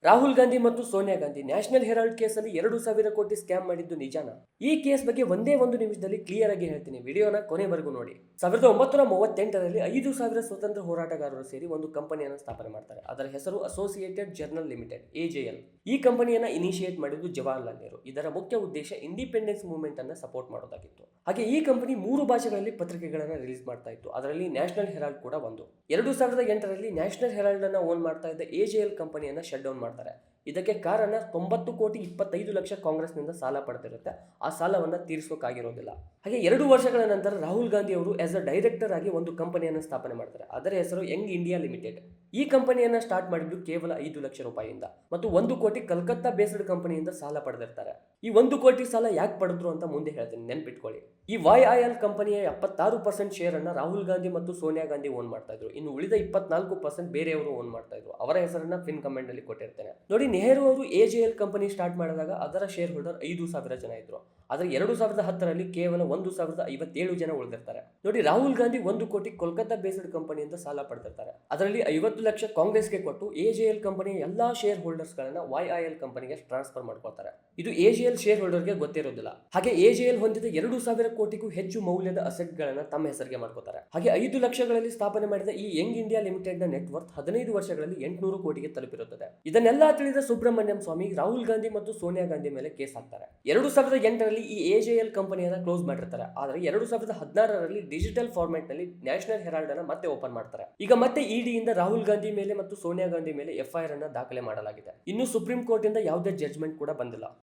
ರಾಹುಲ್ ಗಾಂಧಿ ಮತ್ತು Sonia Gandhi national Herald ಕೇಸಲ್ಲಿ 2,000 ಕೋಟಿ ಸ್ಕ್ಯಾಮ್ ಮಾಡಿದ್ದು ನಿಜಾನ? ಈ ಕೇಸ್ ಬಗ್ಗೆ ಒಂದೇ ಒಂದು ನಿಮಿಷದಲ್ಲಿ ಕ್ಲಿಯರ್ ಆಗಿ ಹೇಳ್ತೀನಿ. ವಿಡಿಯೋನ ಕೊನೆವರೆಗೂ ನೋಡಿ. 1938ರಲ್ಲಿ 5,000 ಸ್ವತಂತ್ರ ಹೋರಾಟಗಾರರು ಸೇರಿ ಒಂದು ಕಂಪನಿಯನ್ನು ಸ್ಥಾಪನೆ ಮಾಡ್ತಾರೆ. ಅದರ ಹೆಸರು ಅಸೋಸಿಯೇಟೆಡ್ ಜರ್ನಲ್ ಲಿಮಿಟೆಡ್ (AJL). ಈ ಕಂಪನಿಯನ್ನ ಇನಿಷಿಯೇಟ್ ಮಾಡಿದ್ದು ಜವಾಹರ್ಲಾಲ್ ನೆಹರು. ಇದರ ಮುಖ್ಯ ಉದ್ದೇಶ ಇಂಡಿಪೆಂಡೆನ್ಸ್ ಮೂವ್ಮೆಂಟ್ ಅನ್ನ ಸಪೋರ್ಟ್ ಮಾಡೋದಾಗಿತ್ತು. ಹಾಗೆ ಈ ಕಂಪನಿ 3 ಭಾಷೆಗಳಲ್ಲಿ ಪತ್ರಿಕೆಗಳನ್ನು ರಿಲೀಸ್ ಮಾಡ್ತಾ ಇತ್ತು. ಅದರಲ್ಲಿ ನ್ಯಾಷನಲ್ ಹೆರಾಲ್ಡ್ ಕೂಡ ಒಂದು. 2008ರಲ್ಲಿ ನ್ಯಾಷನಲ್ ಹೆರಾಲ್ಡ್ ಅನ್ನ ಓನ್ ಮಾಡ್ತಾ ಇದ್ದ AJL ಕಂಪನಿಯನ್ನ ಶಟ್ ಡೌನ್ ಮಾಡ್ತಾರೆ. ಇದಕ್ಕೆ ಕಾರಣ 90,25,00,000 ಕಾಂಗ್ರೆಸ್ನಿಂದ ಸಾಲ ಪಡೆದಿರುತ್ತೆ. ಆ ಸಾಲವನ್ನು ತೀರಿಸೋಕ್ಕಾಗಿರೋದಿಲ್ಲ. ಹಾಗೆ 2 ವರ್ಷಗಳ ನಂತರ ರಾಹುಲ್ ಗಾಂಧಿ ಅವರು ಆಸ್ ಅ ಡೈರೆಕ್ಟರ್ ಆಗಿ ಒಂದು ಕಂಪನಿಯನ್ನು ಸ್ಥಾಪನೆ ಮಾಡ್ತಾರೆ. ಅದರ ಹೆಸರು ಯಂಗ್ ಇಂಡಿಯಾ ಲಿಮಿಟೆಡ್. ಈ ಕಂಪನಿಯನ್ನು ಸ್ಟಾರ್ಟ್ ಮಾಡಿದ್ದು ಕೇವಲ 5 ಲಕ್ಷ ರೂಪಾಯಿಯಿಂದ ಮತ್ತು 1 ಕೋಟಿ ಕಲ್ಕತ್ತಾ ಬೇಸ್ಡ್ ಕಂಪನಿಯಿಂದ ಸಾಲ ಪಡೆದಿರ್ತಾರೆ. ಈ 1 ಕೋಟಿ ಸಾಲ ಯಾಕೆ ಪಡೆದ್ರು ಅಂತ ಮುಂದೆ ಹೇಳ್ತೀನಿ, ನೆನ್ಪಿಟ್ಕೊಳ್ಳಿ. ಈ YIL ಕಂಪನಿಯ 76% ಶೇರ್ ಅನ್ನ ರಾಹುಲ್ ಗಾಂಧಿ ಮತ್ತು ಸೋನಿಯಾ ಗಾಂಧಿ ಓನ್ ಮಾಡ್ತಾ ಇದ್ರು. ಇನ್ನು ಉಳಿದ 24% ಬೇರೆಯವರು ಓನ್ ಮಾಡ್ತಾ ಇದ್ರು. ಅವರ ಹೆಸರನ್ನ ಪಿನ್ ಕಮೆಂಟ್ ಅಲ್ಲಿ ಕೊಟ್ಟಿರ್ತೇನೆ ನೋಡಿ. ನೆಹರು ಅವರು AJL ಕಂಪನಿ ಸ್ಟಾರ್ಟ್ ಮಾಡಿದಾಗ ಅದರ ಶೇರ್ ಹೋಲ್ಡರ್ 5,000 ಜನ ಇದ್ರು. ಆದರೆ 2010ರಲ್ಲಿ ಕೇವಲ 1,057 ಜನ ಉಳಿದಿರ್ತಾರೆ ನೋಡಿ. ರಾಹುಲ್ ಗಾಂಧಿ 1 ಕೋಟಿ ಕೋಲ್ಕತ್ತಾ ಬೇಸ್ಡ್ ಕಂಪನಿಯಿಂದ ಸಾಲ ಪಡೆದಿರ್ತಾರೆ. ಅದರಲ್ಲಿ 50 ಲಕ್ಷ ಕಾಂಗ್ರೆಸ್ಗೆ ಕೊಟ್ಟು AJL ಕಂಪನಿಯ ಎಲ್ಲಾ ಶೇರ್ ಹೋಲ್ಡರ್ಸ್ ಗಳನ್ನ YIL ಕಂಪನಿಗೆ ಟ್ರಾನ್ಸ್ಫರ್ ಮಾಡ್ಕೊಳ್ತಾರೆ. ಇದು AJL ಶೇರ್ ಹೋಲ್ಡರ್ಗೆ ಗೊತ್ತಿರೋದಿಲ್ಲ. ಹಾಗೆ AJL ಹೊಂದಿದ 2,000 ಕೋಟಿಗೂ ಹೆಚ್ಚು ಮೌಲ್ಯದ ಅಸೆಟ್ ಗಳನ್ನ ತಮ್ಮ ಹೆಸರಿಗೆ ಮಾಡ್ಕೋತಾರೆ. ಹಾಗೆ 5 ಲಕ್ಷಗಳಲ್ಲಿ ಸ್ಥಾಪನೆ ಮಾಡಿದ ಈ ಯಂಗ್ ಇಂಡಿಯಾ ಲಿಮಿಟೆಡ್ ನ ನೆಟ್ವರ್ತ್ 15 ವರ್ಷಗಳಲ್ಲಿ 800 ಕೋಟಿಗೆ ತಲುಪಿರುತ್ತದೆ. ಇದನ್ನೆಲ್ಲ ತಿಳಿದ ಸುಬ್ರಹ್ಮಣ್ಯಂ ಸ್ವಾಮಿ ರಾಹುಲ್ ಗಾಂಧಿ ಮತ್ತು ಸೋನಿಯಾ ಗಾಂಧಿ ಮೇಲೆ ಕೇಸ್ ಹಾಕ್ತಾರೆ. 2008ರಲ್ಲಿ ಈ AJL ಕಂಪನಿಯನ್ನ ಕ್ಲೋಸ್ ಮಾಡಿರ್ತಾರೆ. ಆದರೆ 2016ರಲ್ಲಿ ಡಿಜಿಟಲ್ ಫಾರ್ಮ್ಯಾಟ್ ನಲ್ಲಿ ನ್ಯಾಷನಲ್ ಹೆರಾಲ್ಡ್ ಅನ್ನ ಮತ್ತೆ ಓಪನ್ ಮಾಡ್ತಾರೆ. ಈಗ ಮತ್ತೆ ED ಇಂದ ರಾಹುಲ್ ಗಾಂಧಿ ಮೇಲೆ ಮತ್ತು ಸೋನಿಯಾ ಗಾಂಧಿ ಮೇಲೆ FIR ಅನ್ನ ದಾಖಲೆ ಮಾಡಲಾಗಿದೆ. ಇನ್ನು ಸುಪ್ರೀಂ ಕೋರ್ಟ್ ಇಂದ ಯಾವುದೇ ಜಡ್ಜ್ಮೆಂಟ್ ಕೂಡ ಬಂದಿಲ್ಲ.